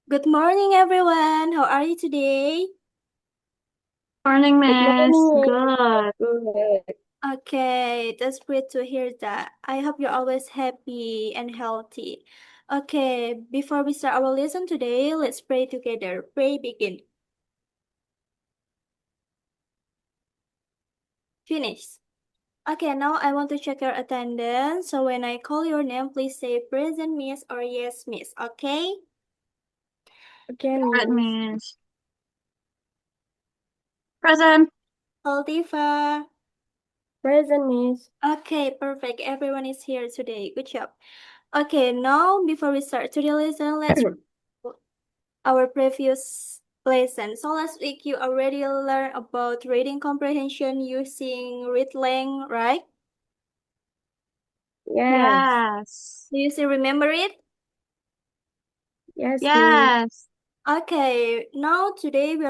Good morning, everyone. How are you today? Morning, Good Miss. morning. Good. Good. Okay, that's great to hear that. I hope you're always happy and healthy. Okay, before we start our lesson today, let's pray together. Pray begin. Finish. Okay, now I want to check your attendance. So when I call your name, please say present, miss, or yes, miss. Okay? Okay, Good, Miss. Miss. Present. Altifa. Present, Miss. Okay, perfect. Everyone is here today. Good job. Okay, now before we start today's lesson, let's our previous lesson. So last week you already learned about reading comprehension using readlang, right? Yes. Yes. Do you still remember it? Yes, Miss. Yes. Okay, now today we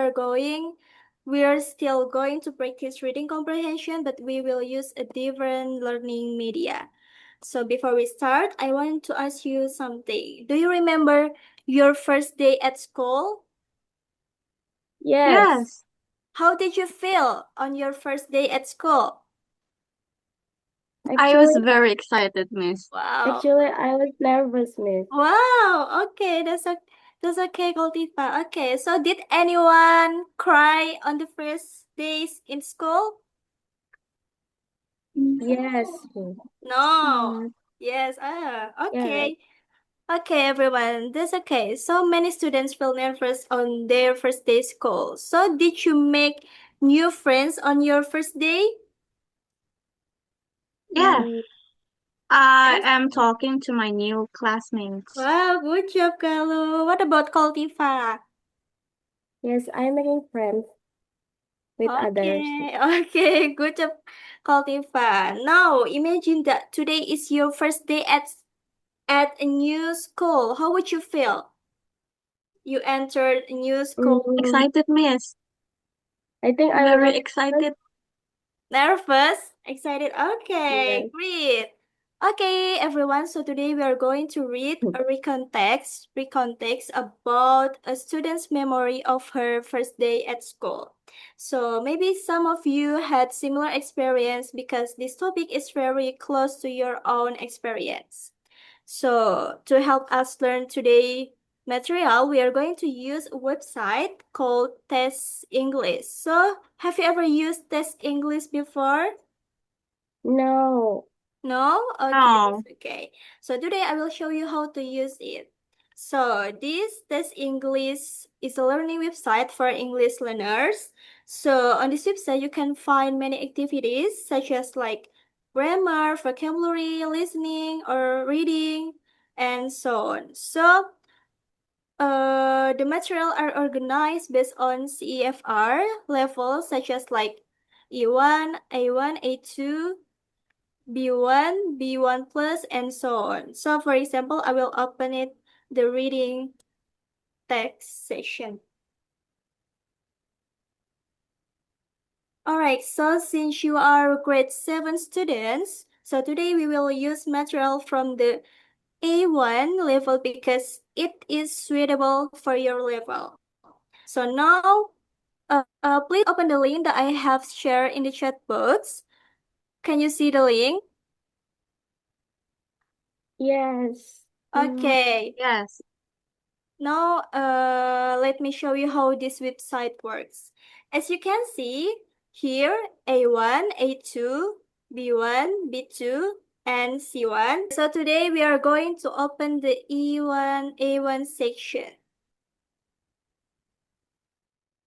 are still going to practice reading comprehension, but we will use a different learning media. So before we start, I want to ask you something. Do you remember your first day at school? Yes. Yes. How did you feel on your first day at school? I was Actually, very excited, Miss. Wow. actually, I was nervous, Miss. Wow. Okay, that's okay, Goldipa. Okay, so did anyone cry on the first days in school? Yes, Miss. No. Mm. Yes. Yes. Okay. Okay, everyone. That's okay. So many students feel nervous on their first day school. So did you make new friends on your first day? Yeah. Mm, I Yes. am talking to my new classmates. Wow, good job, Kalu. What about Koltifa? yes, I'm making friends with others. Okay, okay, good job, Koltifa. Now, imagine that today is your first day at a new school. How would you feel? You entered a new school. Mm, Excited, Miss. I think I will Very nervous. excited. Nervous? Excited? Okay, Yes. great. Okay, everyone. So today we are going to read a recount text about a student's memory of her first day at school. So maybe some of you had similar experience because this topic is very close to your own experience. So to help us learn today material, we are going to use a website called Test English. So have you ever used Test English before? No. No? Okay, No. that's okay. So today I will show you how to use it. So this Test English is a learning website for English learners. So on this website you can find many activities such as like grammar, vocabulary, listening, or reading, and so on. So the material are organized based on CEFR levels such as like E1, A1, A2, B1, B1 plus, and so on. So for example, I will open it, the reading text section. Alright, so since you are grade 7 students, so today we will use material from the A1 level because it is suitable for your level. So now, please open the link that I have shared in the chat box. Can you see the link? Yes. Mm. Okay. Yes. Now, let me show you how this website works. As you can see here, A1, A2, B1, B2, and C1. So today we are going to open the E1, A1 section.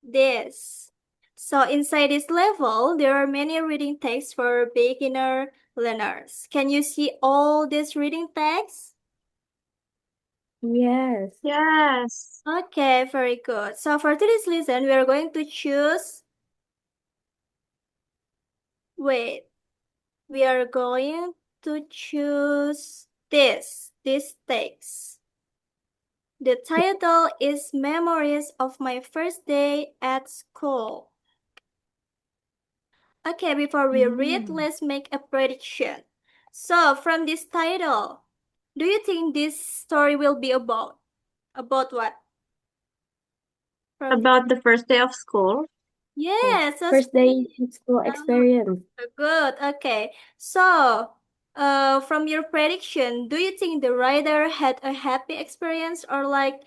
This. So inside this level, there are many reading texts for beginner learners. Can you see all these reading texts? Yes. Yes. Okay, very good. So for today's lesson, we are going to choose, wait, we are going to choose this text. The title is Memories of My First Day at School. Okay, before we read, Mm. let's make a prediction. So, from this title, do you think this story will be about? About what? from About the first day of school. yes, that's First day in school experience. good. Okay. So, from your prediction, do you think the writer had a happy experience or like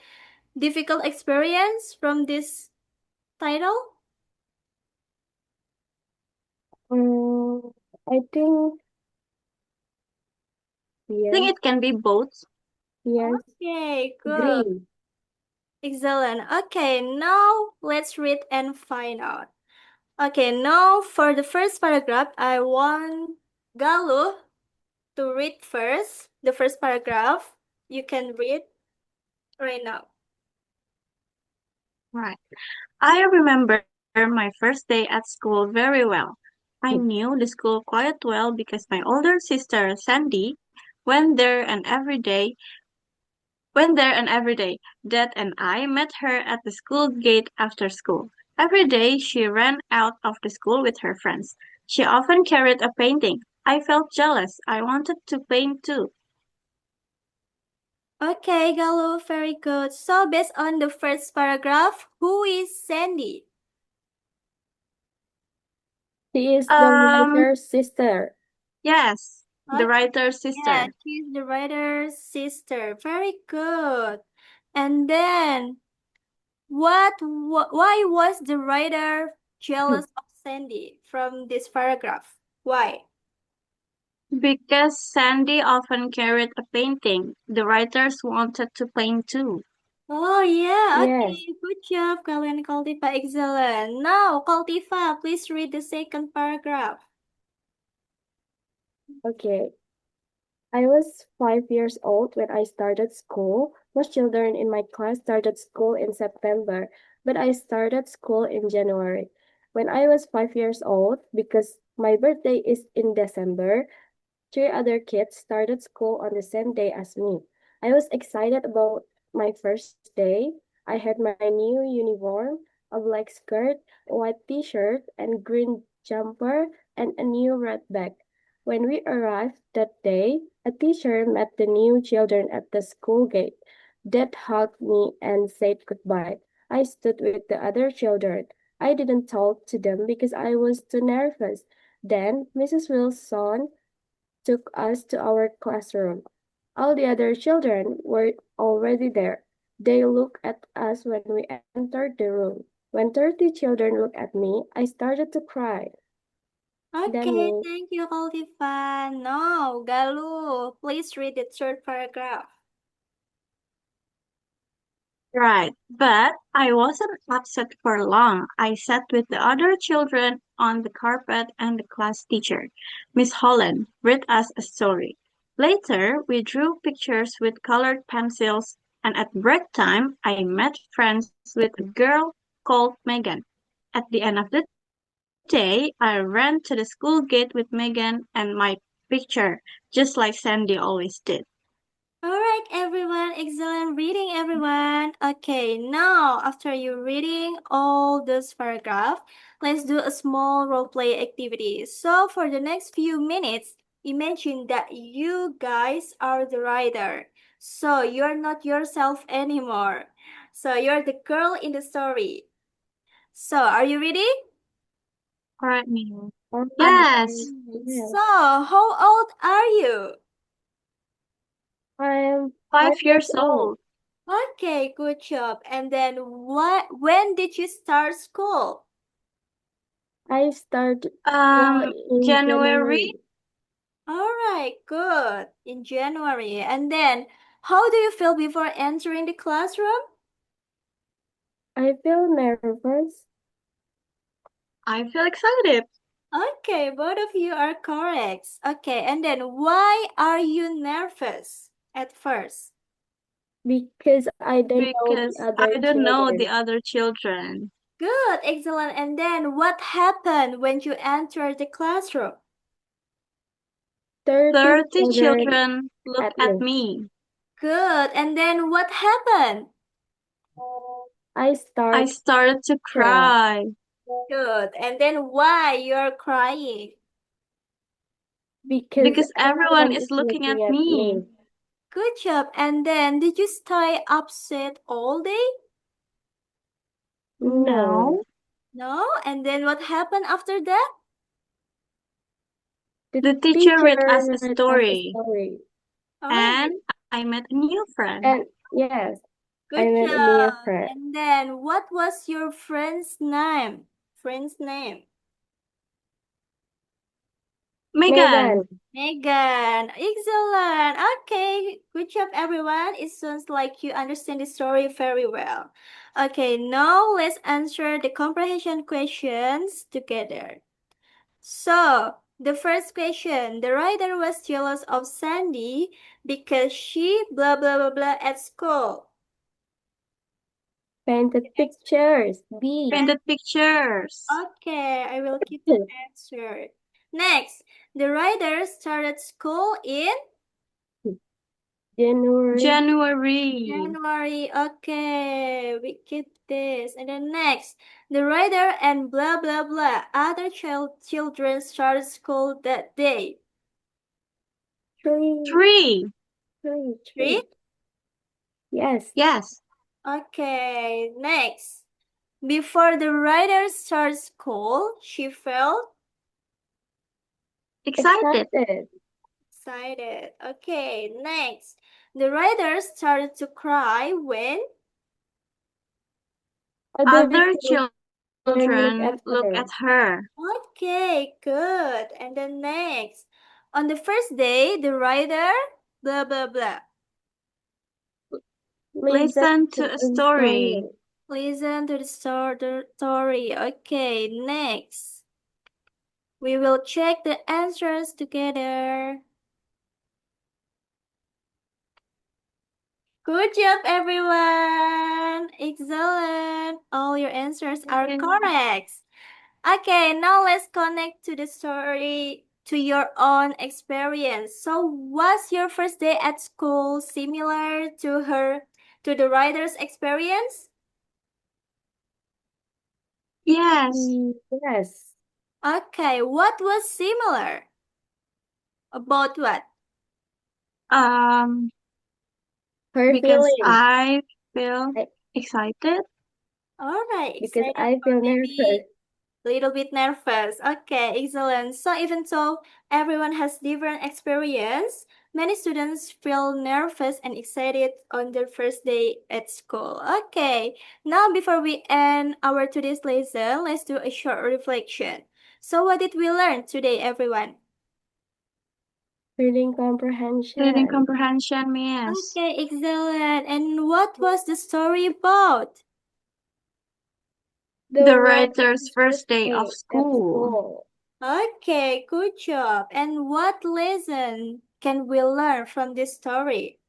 difficult experience from this title? Um, I think I think yes, it can be both. yes, Okay, good. agree. Excellent. Okay, now let's read and find out. Okay, now for the first paragraph, I want Galuh to read first. The first paragraph you can read right now. Right. I remember my first day at school very well. I knew the school quite well because my older sister, Sandy, went there and every day. Dad and I met her at the school gate after school. Every day she ran out of the school with her friends. She often carried a painting. I felt jealous. I wanted to paint too. Okay, Galuh, very good. So based on the first paragraph, who is Sandy? She is the Um, writer's sister. yes, the Okay, writer's yeah, sister. she's the writer's sister. Very good. And then, why was the writer jealous of Sandy from this paragraph? Why? Because Sandy often carried a painting. The writers wanted to paint too. Oh yeah, Yes, okay, good job, kalian Kaltifa, excellent. Now, Kaltifa, please read the second paragraph. okay. I was 5 years old when I started school. Most children in my class started school in September, but I started school in January. When I was 5 years old, because my birthday is in December, three other kids started school on the same day as me. I was excited about my first day. I had my new uniform, a black skirt, a white t-shirt, and green jumper, and a new red bag. When we arrived that day, a teacher met the new children at the school gate. Dad hugged me and said goodbye. I stood with the other children. I didn't talk to them because I was too nervous. Then Mrs. Wilson took us to our classroom. All the other children were already there. They looked at us when we entered the room. When 30 children looked at me, I started to cry. Okay, Demi, thank you, Kaltifa. Now, Galuh, please read the third paragraph. Right, but I wasn't upset for long. I sat with the other children on the carpet and the class teacher, Miss Holland, read us a story. Later, we drew pictures with colored pencils, and at break time, I met friends with a girl called Megan. At the end of the day, I ran to the school gate with Megan and my picture, just like Sandy always did. All right, everyone. Excellent reading, everyone. Okay, now after you reading all this paragraph, let's do a small role play activity. So for the next few minutes, imagine that you guys are the writer. So you're not yourself anymore. So you're the girl in the story. So are you ready? All right, Mia. okay, Yes, Okay. yes. So how old are you? I'm five five years years old. old. Okay, good job. And then when did you start school? I started school in January. January. All right, good. In January. And then how do you feel before entering the classroom? I feel nervous I feel excited Okay, both of you are correct. Okay, and then why are you nervous at first? because I don't know the because other I don't know the children. other children. Good, excellent. And then what happened when you entered the classroom? 30 30 children children look at at me. me. Good, and then what happened? I I start started to cry cry Good, and then why you're crying? because because everyone everyone is is looking at looking at me. me. Good job. And then did you stay upset all day? No. No? And then what happened after that? The The teacher teacher read us a read us a story, All story. right. and I met a new friend. And yes, I Good met a new job. friend. And then what was your friend's name? Friend's name? Megan, Megan. Megan. Excellent. Okay. Good job, everyone. It sounds like you understand the story very well. Okay, now let's answer the comprehension questions together. So, the first question, the writer was jealous of Sandy because she blah blah blah blah at school. Painted pictures. B. painted pictures. Okay, I will keep the answer. Next, the writer started school in January. January. January. Okay, we keep this. And then next, the writer and blah blah blah other children started school that day. Three. Three. Three. Three. Three. Yes. Yes. Okay, next. Before the writer started school, she felt Excited. Excited. excited. Okay, next. The writer started to cry when Other Other children look children at look her. at her. okay, good. And then next. On the first day, the writer blah blah blah. Listen Listen to to a the story. story. Listen to the story. Okay, next. We will check the answers together. Good job, everyone! Excellent! All your answers are Yay. correct. Okay, now let's connect to the story to your own experience. So, was your first day at school similar to the writer's experience? Yes. Yes. Okay, what was similar? About what? Um, Her because feeling. I feel I, excited. All right, because excited I or feel maybe nervous. little bit nervous. Okay, excellent. So even though everyone has different experience, many students feel nervous and excited on their first day at school. Okay, now before we end our today's lesson, let's do a short reflection. So what did we learn today, everyone? Reading Reading comprehension. comprehension, miss. Okay, excellent. And what was the story about? The The writer's writer's first first day of day at school. school. Okay, good job. And what lesson can we learn from this story?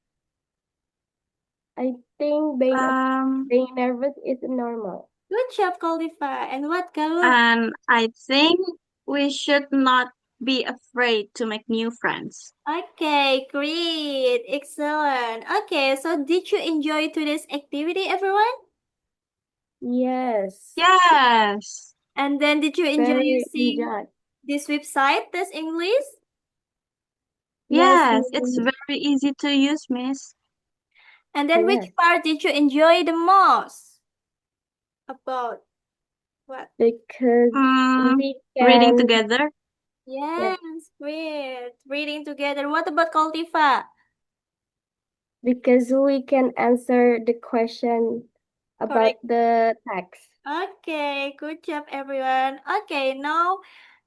I think being nervous is normal. Good job, Khalifa. And what, Galup? And I think we should not be afraid to make new friends. Okay, great. Excellent. Okay, so did you enjoy today's activity, everyone? Yes. Yes. And then did you enjoy Very using enjoy. this website, Test English? Yes, Yes, it's miss. very easy to use, miss. And then which Yes. part did you enjoy the most? About what? Because Mm, we reading can, together. yes, Yes, great. Reading together. What about Khalifa? because we can answer the question about Correct. the text. Okay, good job, everyone. Okay, now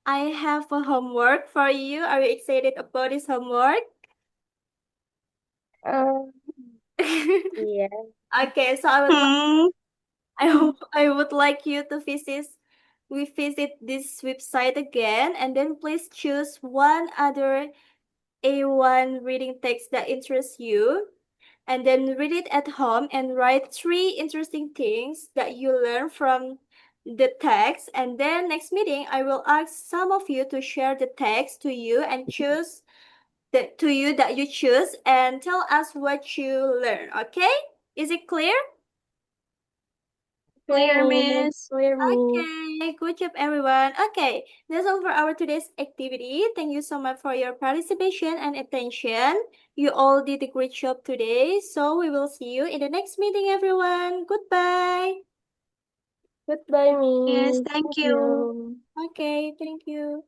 I have a homework for you. Are you excited about this homework? Um, yeah. Okay, so I would Hmm. I would like you to visit this website again, and then please choose one other A1 reading text that interests you, and then read it at home and write three interesting things that you learn from the text. And then next meeting, I will ask some of you to share the text to you and choose that you choose and tell us what you learn. Okay? Is it clear? Clear, Miss. miss. Clear, Miss. Okay, good job, everyone. Okay, that's all for our today's activity. Thank you so much for your participation and attention. You all did a great job today. So we will see you in the next meeting, everyone. Goodbye. Goodbye, Yes, Miss. thank Thank you. you. Okay, thank you.